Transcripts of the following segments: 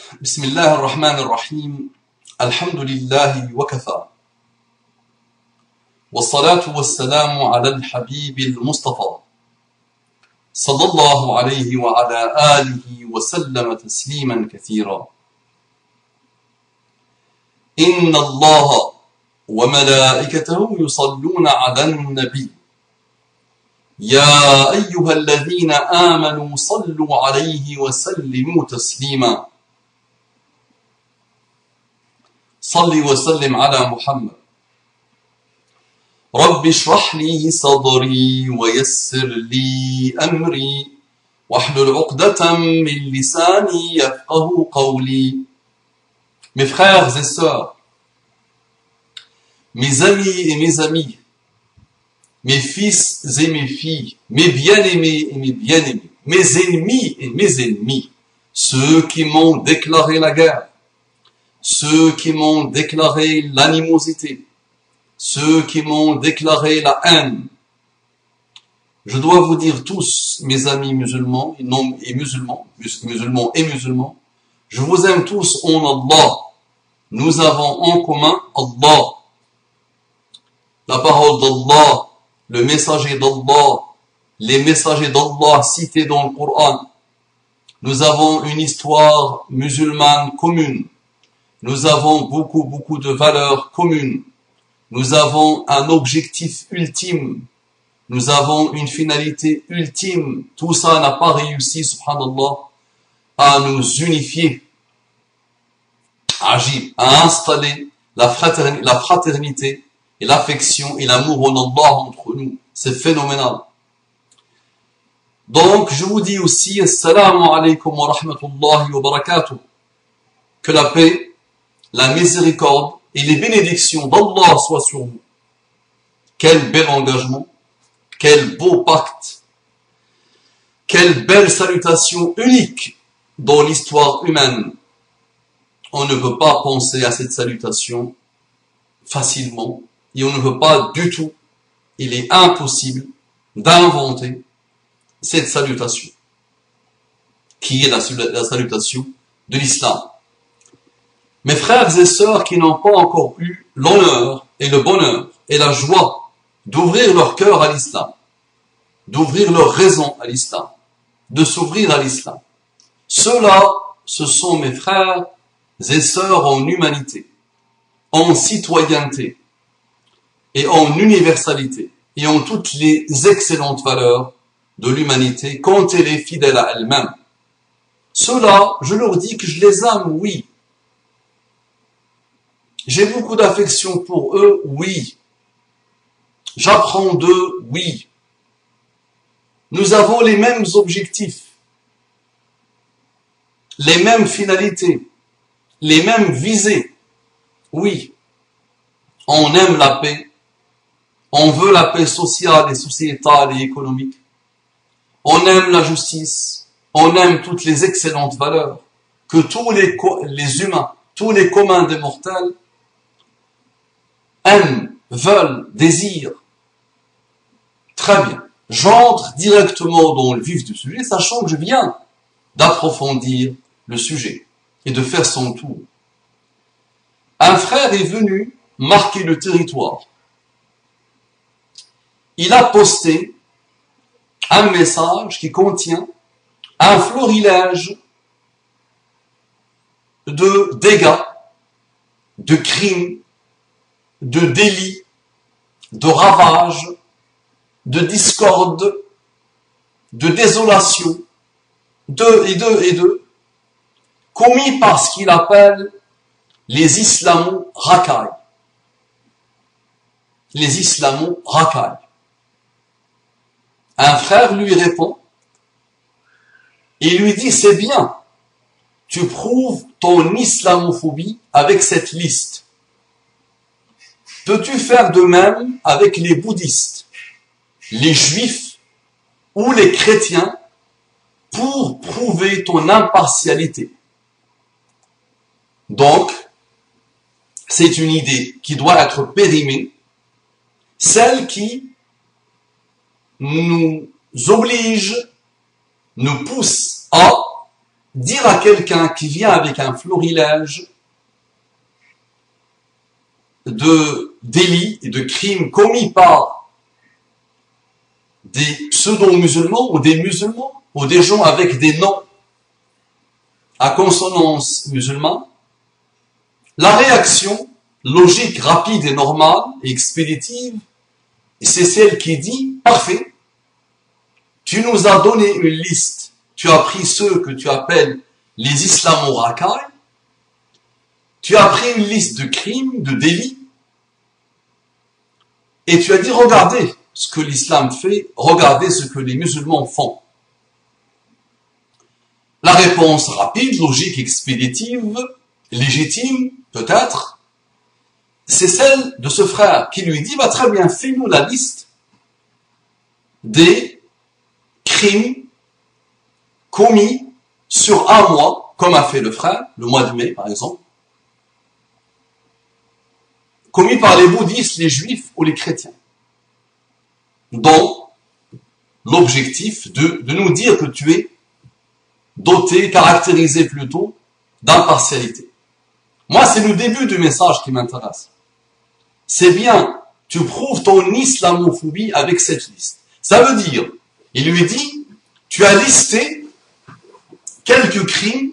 بسم الله الرحمن الرحيم الحمد لله وكفى والصلاة والسلام على الحبيب المصطفى صلى الله عليه وعلى آله وسلم تسليما كثيرا إن الله وملائكته يصلون على النبي يا أيها الذين آمنوا صلوا عليه وسلموا تسليما صل وسلم على محمد رب اشرح لي صدري ويسر لي أمري واحلل عقدة من لساني يفقه قولي. Mes frères et sœurs, mes amis et mes amies, mes fils et mes filles, mes bien-aimés et mes bien-aimés, mes ennemis et mes ennemis, ceux qui m'ont déclaré la guerre, ceux qui m'ont déclaré l'animosité, ceux qui m'ont déclaré la haine. Je dois vous dire tous, mes amis musulmans et musulmans, je vous aime tous en Allah. Nous avons en commun Allah, la parole d'Allah, le messager d'Allah, les messagers d'Allah cités dans le Coran. Nous avons une histoire musulmane commune. Nous avons beaucoup de valeurs communes. Nous avons un objectif ultime. Nous avons une finalité ultime. Tout ça n'a pas réussi, subhanallah, à nous unifier, à installer la fraternité et l'affection et l'amour en Allah entre nous. C'est phénoménal. Donc, je vous dis aussi, assalamu alaikum wa rahmatullahi wa barakatuh. Que la paix, la miséricorde et les bénédictions d'Allah soient sur vous. Quel bel engagement, quel beau pacte, quelle belle salutation unique dans l'histoire humaine. On ne peut pas penser à cette salutation facilement et on ne peut pas du tout, il est impossible d'inventer cette salutation qui est la salutation de l'islam. Mes frères et sœurs qui n'ont pas encore eu l'honneur et le bonheur et la joie d'ouvrir leur cœur à l'islam, d'ouvrir leur raison à l'islam, de s'ouvrir à l'islam. Ceux-là, ce sont mes frères et sœurs en humanité, en citoyenneté et en universalité et en toutes les excellentes valeurs de l'humanité quand elle est fidèle à elle-même. Ceux-là, je leur dis que je les aime, oui. J'ai beaucoup d'affection pour eux, oui. J'apprends d'eux, oui. Nous avons les mêmes objectifs, les mêmes finalités, les mêmes visées, oui. On aime la paix, on veut la paix sociale et sociétale et économique. On aime la justice, on aime toutes les excellentes valeurs que tous les humains, tous les communs des mortels aiment, veulent, désirent. Très bien. J'entre directement dans le vif du sujet, sachant que je viens d'approfondir le sujet et de faire son tour. Un frère est venu marquer le territoire. Il a posté un message qui contient un florilège de dégâts, de crimes, de délits, de ravages, de discorde, de désolation, commis par ce qu'il appelle les islamo-racailles. Les islamo-racailles. Un frère lui répond, il lui dit, c'est bien, tu prouves ton islamophobie avec cette liste. Peux-tu faire de même avec les bouddhistes, les juifs ou les chrétiens pour prouver ton impartialité? Donc, c'est une idée qui doit être périmée, celle qui nous oblige, nous pousse à dire à quelqu'un qui vient avec un florilège de délits et de crimes commis par des pseudo-musulmans ou des musulmans ou des gens avec des noms à consonance musulmane, la réaction logique, rapide et normale et expéditive, c'est celle qui dit, parfait, tu nous as donné une liste, tu as pris ceux que tu appelles les islamo-racailles, tu as pris une liste de crimes, de délits, et tu as dit, regardez ce que l'islam fait, regardez ce que les musulmans font. La réponse rapide, logique, expéditive, légitime, peut-être, c'est celle de ce frère qui lui dit, bah, très bien, fais-nous la liste des crimes commis sur un mois, comme a fait le frère, le mois de mai, par exemple, commis par les bouddhistes, les juifs ou les chrétiens, dont l'objectif de nous dire que tu es doté, caractérisé plutôt, d'impartialité. Moi, c'est le début du message qui m'intéresse. C'est bien, tu prouves ton islamophobie avec cette liste. Ça veut dire, il lui dit, tu as listé quelques crimes,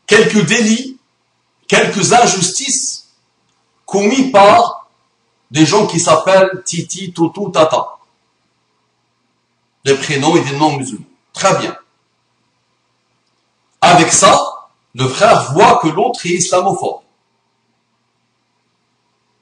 quelques délits, quelques injustices commis par des gens qui s'appellent Titi, Toto, Tata. Des prénoms et des noms musulmans. Très bien. Avec ça, le frère voit que l'autre est islamophobe.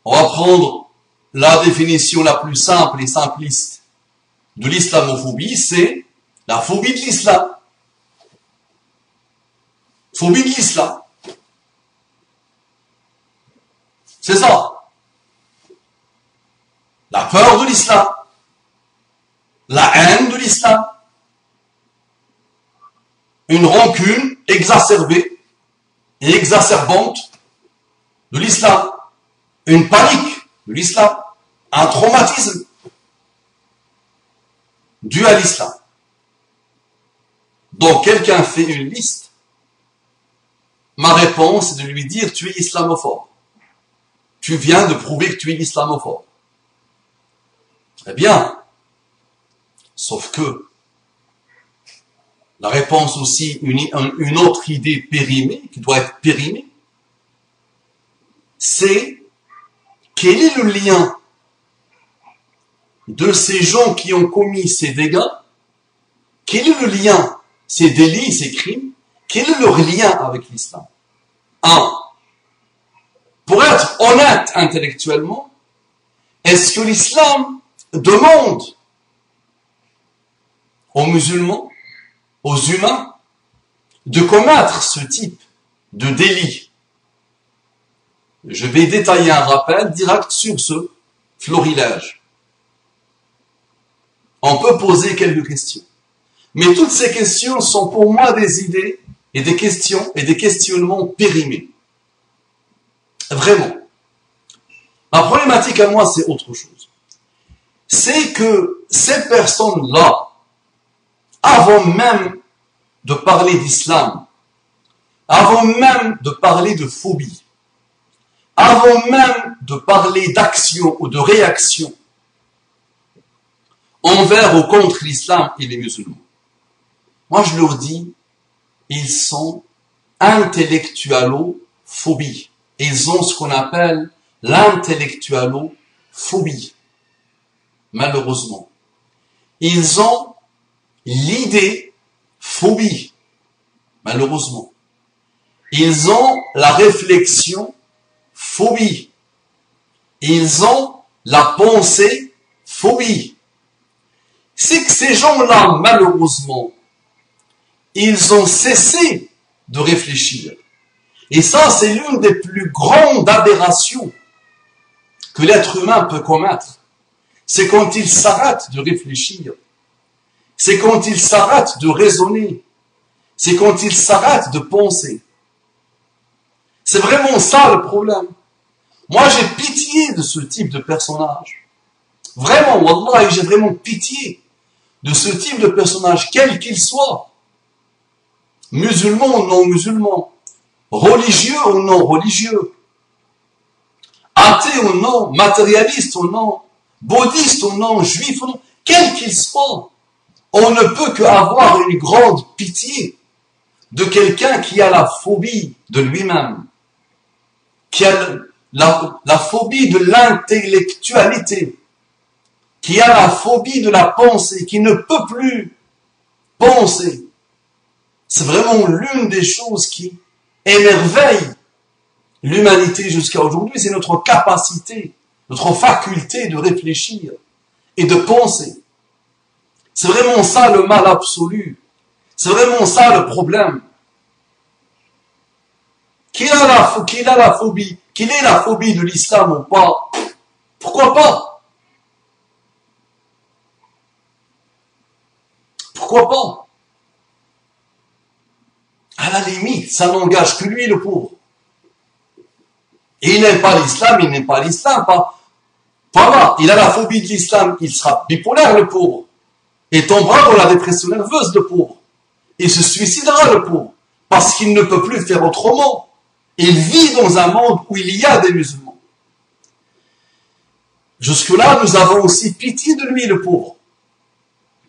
On va prendre la définition la plus simple et simpliste de l'islamophobie, c'est la phobie de l'islam. Phobie de l'islam. C'est ça. La peur de l'islam. La haine de l'islam. Une rancune exacerbée et exacerbante de l'islam. Une panique de l'islam. Un traumatisme dû à l'islam. Donc quelqu'un fait une liste. Ma réponse est de lui dire tu es islamophobe. Tu viens de prouver que tu es islamophobe. Très bien. Sauf que la réponse aussi, une autre idée périmée, qui doit être périmée, c'est quel est le lien de ces gens qui ont commis ces dégâts, quel est le lien, ces délits, ces crimes, quel est leur lien avec l'islam? Pour être honnête intellectuellement, est-ce que l'islam demande aux musulmans, aux humains, de commettre ce type de délit? Je vais détailler un rappel direct sur ce florilège. On peut poser quelques questions. Mais toutes ces questions sont pour moi des idées et des questions et des questionnements périmés. Vraiment. Ma problématique à moi, c'est autre chose. C'est que ces personnes-là, avant même de parler d'islam, avant même de parler de phobie, avant même de parler d'action ou de réaction envers ou contre l'islam et les musulmans, moi je leur dis, ils sont intellectualo-phobie. Ils ont ce qu'on appelle l'intellectualo-phobie. Malheureusement. Ils ont l'idée-phobie. Malheureusement. Ils ont la réflexion-phobie. Ils ont la pensée-phobie. C'est que ces gens-là, malheureusement, ils ont cessé de réfléchir. Et ça, c'est l'une des plus grandes aberrations que l'être humain peut commettre. C'est quand il s'arrête de réfléchir. C'est quand il s'arrête de raisonner. C'est quand il s'arrête de penser. C'est vraiment ça le problème. Moi, j'ai pitié de ce type de personnage. Vraiment, wallah, j'ai vraiment pitié de ce type de personnage, quel qu'il soit. musulmans ou non musulmans, religieux ou non religieux, athées ou non, matérialistes ou non, bouddhistes ou non, juifs ou non, quels qu'ils soient, on ne peut qu'avoir une grande pitié de quelqu'un qui a la phobie de lui-même, qui a la phobie de l'intellectualité, qui a la phobie de la pensée, qui ne peut plus penser. C'est vraiment l'une des choses qui émerveille l'humanité jusqu'à aujourd'hui, c'est notre capacité, notre faculté de réfléchir et de penser. C'est vraiment ça le mal absolu. C'est vraiment ça le problème. Qu'il ait la phobie de l'islam ou pas, pourquoi pas? Pourquoi pas? À la limite, ça n'engage que lui, le pauvre. Et il n'aime pas l'islam, il n'aime pas l'islam, pas là. Il a la phobie de l'islam, il sera bipolaire, le pauvre. Et tombera dans la dépression nerveuse, le pauvre. Il se suicidera, le pauvre. Parce qu'il ne peut plus faire autrement. Il vit dans un monde où il y a des musulmans. Jusque-là, nous avons aussi pitié de lui, le pauvre.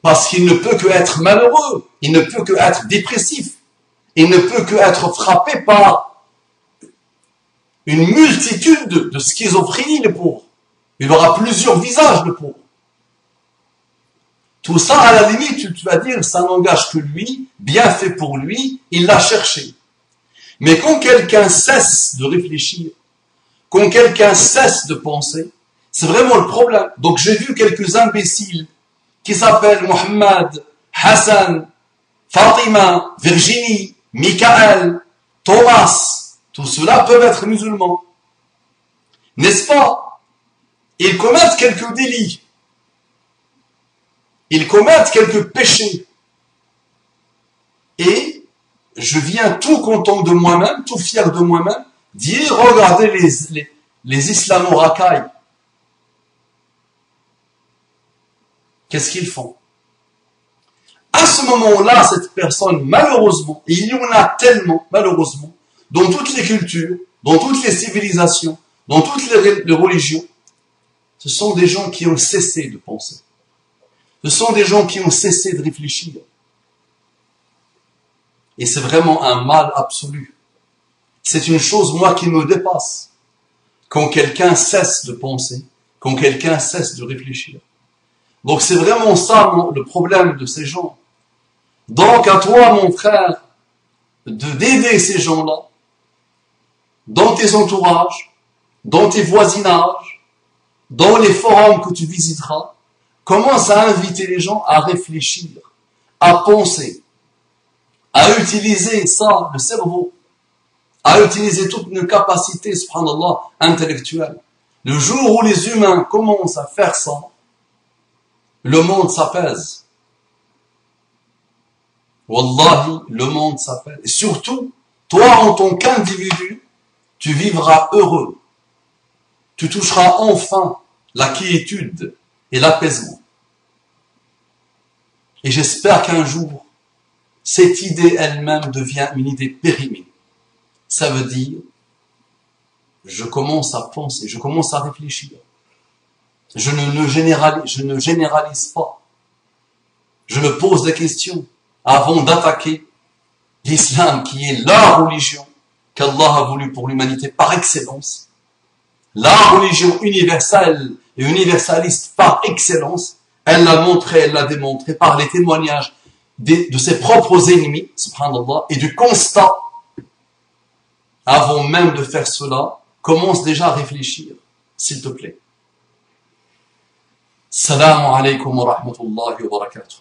Parce qu'il ne peut que être malheureux. Il ne peut que être dépressif. Il ne peut que être frappé par une multitude de schizophrénie, le pauvre. Il aura plusieurs visages, le pauvre. Tout ça, à la limite, tu vas dire, ça n'engage que lui, bien fait pour lui, il l'a cherché. Mais quand quelqu'un cesse de réfléchir, quand quelqu'un cesse de penser, c'est vraiment le problème. Donc j'ai vu quelques imbéciles qui s'appellent Mohamed, Hassan, Fatima, Virginie, Michael, Thomas, tout cela peuvent être musulmans. N'est-ce pas? Ils commettent quelques délits. Ils commettent quelques péchés. Et je viens tout content de moi-même, tout fier de moi-même, dire, regardez les islamo-racailles. Qu'est-ce qu'ils font? À ce moment-là, cette personne, malheureusement, et il y en a tellement, malheureusement, dans toutes les cultures, dans toutes les civilisations, dans toutes les religions, ce sont des gens qui ont cessé de penser. Ce sont des gens qui ont cessé de réfléchir. Et c'est vraiment un mal absolu. C'est une chose, moi, qui me dépasse. Quand quelqu'un cesse de penser, quand quelqu'un cesse de réfléchir. Donc c'est vraiment ça le problème de ces gens. Donc à toi, mon frère, d'aider ces gens-là, dans tes entourages, dans tes voisinages, dans les forums que tu visiteras, commence à inviter les gens à réfléchir, à penser, à utiliser ça, le cerveau, à utiliser toutes nos capacités, subhanallah, intellectuelles. Le jour où les humains commencent à faire ça, le monde s'apaise. Wallahi, le monde s'apaise. Et surtout, toi, en tant qu'individu, tu vivras heureux. Tu toucheras enfin la quiétude et l'apaisement. Et j'espère qu'un jour, cette idée elle-même devient une idée périmée. Ça veut dire, je commence à penser, je commence à réfléchir. Je ne généralise pas. Je me pose des questions avant d'attaquer l'islam qui est la religion qu'Allah a voulu pour l'humanité par excellence. La religion universelle et universaliste par excellence. Elle l'a montré, elle l'a démontré par les témoignages de ses propres ennemis, subhanallah, et du constat. Avant même de faire cela, commence déjà à réfléchir, s'il te plaît. Assalamu alaikum wa rahmatullahi wa barakatuh.